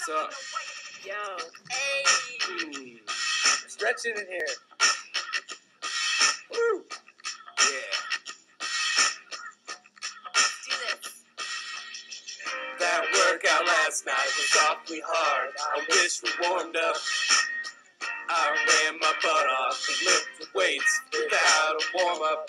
What's up? Yo. Hey. Stretching in here. Woo. Yeah. Do this. That workout last night was awfully hard. I wish we warmed up. I ran my butt off and lifted weights without a warm-up.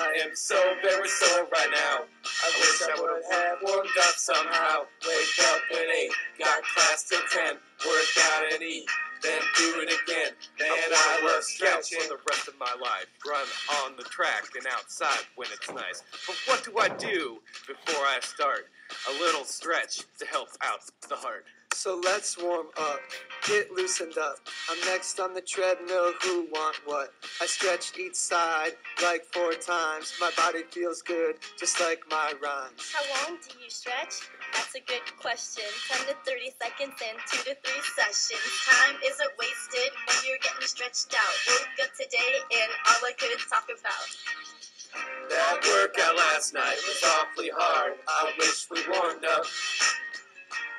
I am so very sore right now. I wish I would have warmed up somehow. Wake up at 8, got class till 10. Work out and eat, then do it again. Man, I love stretching for the rest of my life. Run on the track and outside when it's nice. But what do I do before I start? A little stretch to help out the heart. So let's warm up, get loosened up. I'm next on the treadmill, who want what? I stretch each side like 4 times. My body feels good, just like my rhymes. How long do you stretch? That's a good question. 10 to 30 seconds and 2 to 3 sessions. Time isn't wasted when you're getting stretched out. Woke up today and all I could talk about. That workout last night was awfully hard. I wish we warmed up.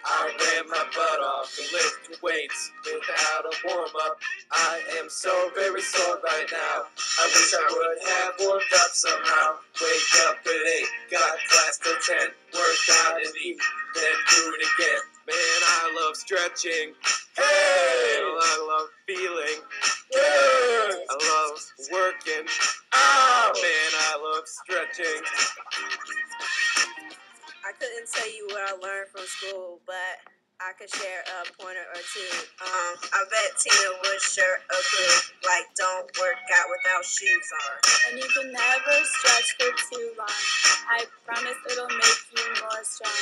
I ran my butt off and lifted weights without a warm-up. I am so very sore right now. I wish I would have warmed up somehow. Wake up at 8, got class till 10. Work out and eat, then do it again. Man, I love stretching. Hey! I love feeling good. I love working. Oh, man, I love stretching. I couldn't tell you what I learned from school, but I could share a pointer or two. I bet Tina would share a clue, like don't work out without shoes on. And you can never stretch for too long. I promise it'll make you more strong.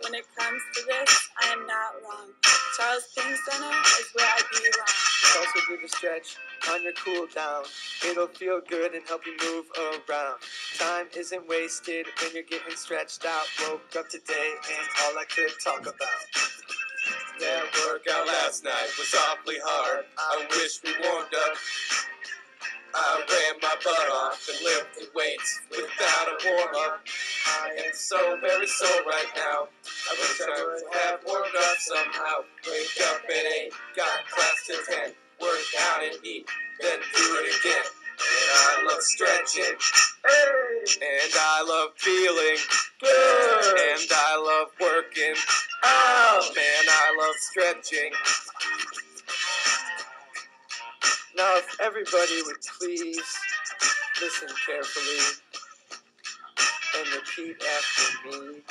When it comes to this, I am not wrong. Charles King Center is where I belong. Also do the stretch on your cool down. It'll feel good and help you move around. Time isn't wasted when you're getting stretched out. Woke up today and all I could talk about. That workout last night was awfully hard. I wish we warmed up. I ran my butt off and lifted weights without a warm-up. I am so very sore right now. I wish I would have warmed up somehow. Wake up at 8, got class till 10. Work out and eat, then do it again. And I love stretching. And I love feeling good. And I love working. Oh, man, I love stretching. Now if everybody would please listen carefully and repeat after me.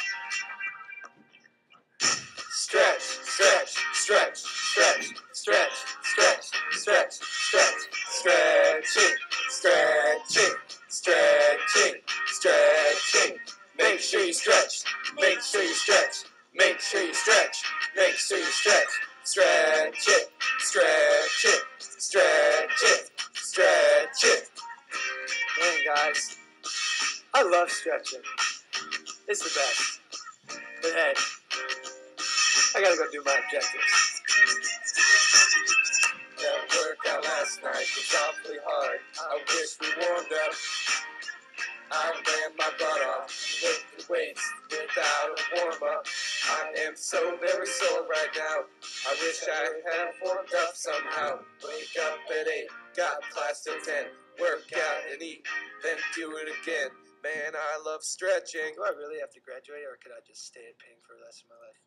Stretch, stretch, stretch, stretch, stretch, stretch, stretch, stretch, stretching, stretching, stretching, stretching. Make sure you stretch, make sure you stretch, make sure you stretch, make sure you stretch. Stretch it, stretch it, stretch it, stretch it. Man, guys, I love stretching. It's the best. But hey, I gotta go do my objectives. That workout last night was awfully hard. I wish we warmed up. I ran my butt off, lifted weights without a warm-up. I am so very sore right now. I wish I had warmed up somehow. Wake up at 8, got class till 10. Work out and eat, then do it again. Man, I love stretching. Do I really have to graduate or could I just stay at Ping for the rest of my life?